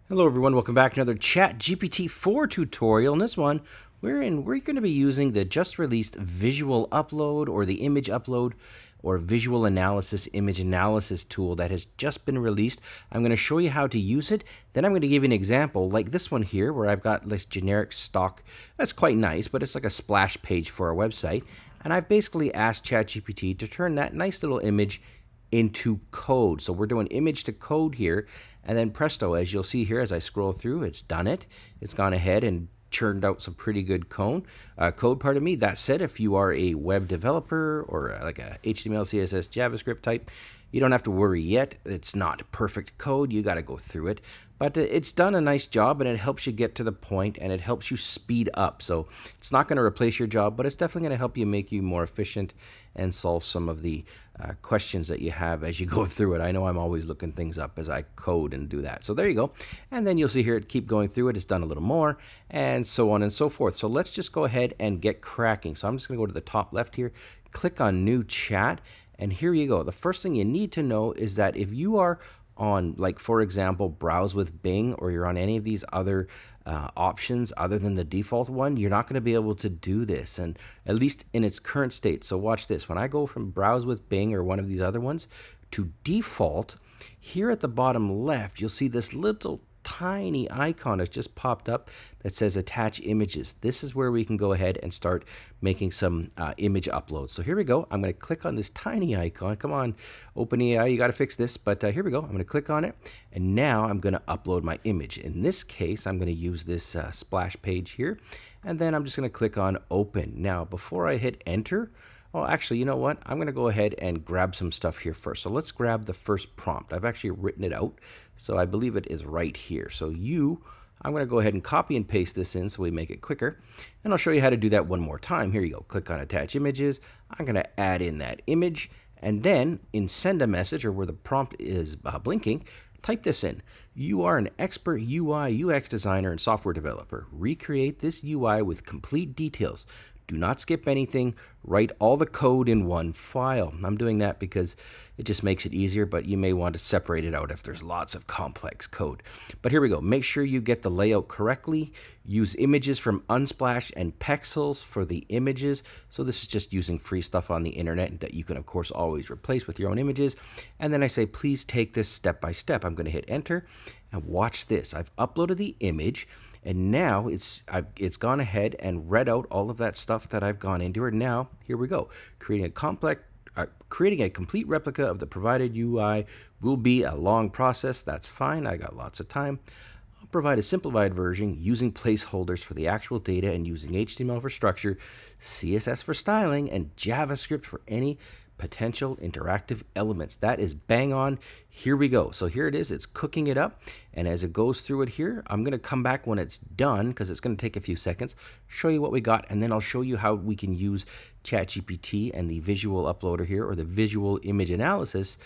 Hello everyone, welcome back to another Chatgpt-4 tutorial. In this one, we're going to be using the just released visual upload or the image upload or visual analysis image analysis tool that has just been released. I'm going to show you how to use it. Then I'm going to give you an example like this one here where I've got this generic stock. That's quite nice, but it's like a splash page for our website. And I've basically asked ChatGPT to turn that nice little image into code. So we're doing image to code here, and then presto, as you'll see here as I scroll through, it's done it. It's gone ahead and churned out some pretty good code. Pardon me. That said, if you are a web developer or like a HTML, CSS, JavaScript type, you don't have to worry yet. It's not perfect code. You got to go through it. But it's done a nice job, and it helps you get to the point, and it helps you speed up. So it's not going to replace your job, but it's definitely going to help you make you more efficient and solve some of the questions that you have as you go through it. I know I'm always looking things up as I code and do that. So there you go. And then you'll see here, keep going through it. It's done a little more, and so on and so forth. So let's just go ahead and get cracking. So I'm just going to go to the top left here, click on New Chat, and here you go. The first thing you need to know is that if you are on, like, for example, browse with Bing, or you're on any of these other options other than the default one, you're not going to be able to do this, and at least in its current state. So watch this. When I go from browse with Bing or one of these other ones to default, here at the bottom left, you'll see this little tiny icon has just popped up that says attach images. This is where we can go ahead and start making some image uploads. So here we go. I'm going to click on this tiny icon. Come on, OpenAI, you got to fix this. But here we go. I'm going to click on it, and now I'm going to upload my image. In this case, I'm going to use this splash page here, and then I'm just going to click on open. Now, before I hit enter, well, actually, you know what? I'm going to go ahead and grab some stuff here first. So let's grab the first prompt. I've actually written it out, so I believe it is right here. So I'm going to go ahead and copy and paste this in so we make it quicker. And I'll show you how to do that one more time. Here you go. Click on Attach Images. I'm going to add in that image. And then in Send a Message, or where the prompt is blinking, type this in. You are an expert UI, UX designer, and software developer. Recreate this UI with complete details. Do not skip anything. Write all the code in one file. I'm doing that because it just makes it easier, but you may want to separate it out if there's lots of complex code. But here we go. Make sure you get the layout correctly. Use images from Unsplash and Pexels for the images. So this is just using free stuff on the internet that you can, of course, always replace with your own images. And then I say, please take this step by step. I'm going to hit enter, and watch this. I've uploaded the image, and now it's gone ahead and read out all of that stuff that I've gone into it. Now, here we go. Creating a complete replica of the provided UI will be a long process. That's fine. I got lots of time. I'll provide a simplified version using placeholders for the actual data and using HTML for structure, CSS for styling, and JavaScript for any potential interactive elements. That is bang on. Here we go. So here it is. It's cooking it up, and as it goes through it here, I'm going to come back when it's done because it's going to take a few seconds, show you what we got, and then I'll show you how we can use ChatGPT and the visual uploader here, or the visual image analysis,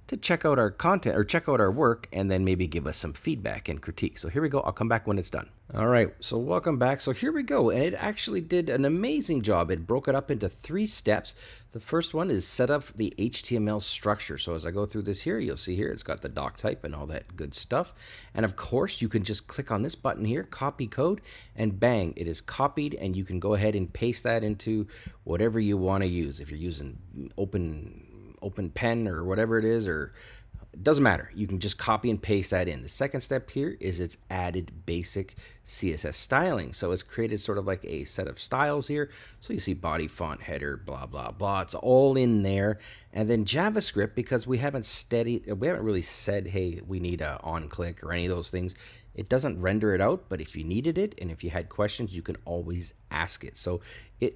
to check out our content or check out our work, and then maybe give us some feedback and critique. So here we go. I'll come back when it's done. All right, so welcome back. So here we go, and it actually did an amazing job. It broke it up into 3 steps. The first one is set up the HTML structure. So as I go through this here, you'll see here it's got the doc type and all that good stuff. And of course, you can just click on this button here, copy code, and bang, it is copied, and you can go ahead and paste that into whatever you want to use. If you're using open pen or whatever it is, or it doesn't matter. You can just copy and paste that in. The second step here is it's added basic CSS styling. So it's created sort of like a set of styles here. So you see body, font, header, blah, blah, blah. It's all in there. And then JavaScript, because we haven't really said, hey, we need a on click or any of those things. It doesn't render it out, but if you needed it and if you had questions, you can always ask it. So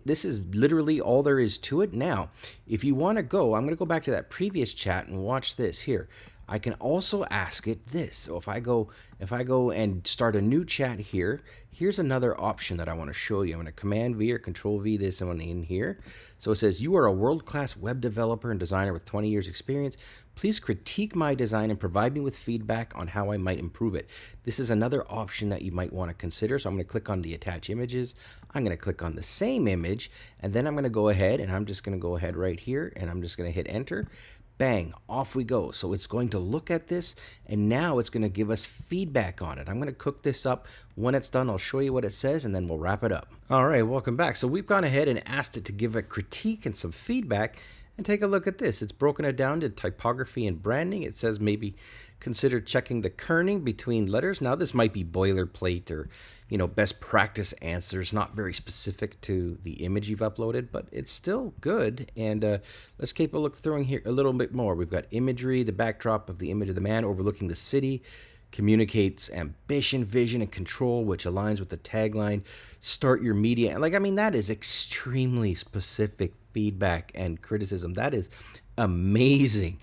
this is literally all there is to it. Now, if you want to go, I'm going to go back to that previous chat and watch this here. I can also ask it this. So if I go and start a new chat here, here's another option that I want to show you. I'm going to Command V or Control V this one in here. So it says, you are a world-class web developer and designer with 20 years experience. Please critique my design and provide me with feedback on how I might improve it. This is another option that you might want to consider. So I'm going to click on the attach images. I'm going to click on the same image, and then I'm going to go ahead and I'm just going to go ahead right here, and I'm just going to hit enter. Bang, off we go. So it's going to look at this, and now it's going to give us feedback on it. I'm going to cook this up. When it's done, I'll show you what it says, and then we'll wrap it up. All right, welcome back. So we've gone ahead and asked it to give a critique and some feedback, and take a look at this. It's broken it down to typography and branding. It says maybe consider checking the kerning between letters. Now this might be boilerplate or best practice answers, not very specific to the image you've uploaded, but it's still good. And let's keep a look through here a little bit more. We've got imagery, the backdrop of the image of the man overlooking the city, communicates ambition, vision, and control, which aligns with the tagline, start your media. And that is extremely specific feedback and criticism. That is amazing.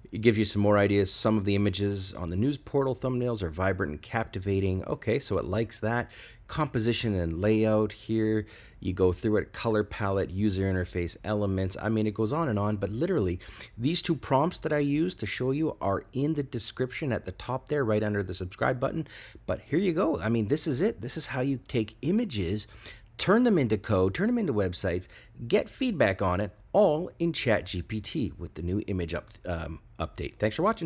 It gives you some more ideas. Some of the images on the news portal thumbnails are vibrant and captivating. Okay, so it likes that. Composition and layout here. You go through it, color palette, user interface, elements. It goes on, but literally, these two prompts that I use to show you are in the description at the top there, right under the subscribe button. But here you go. This is it. This is how you take images, turn them into code, turn them into websites, get feedback on it, all in ChatGPT with the new image update. Thanks for watching.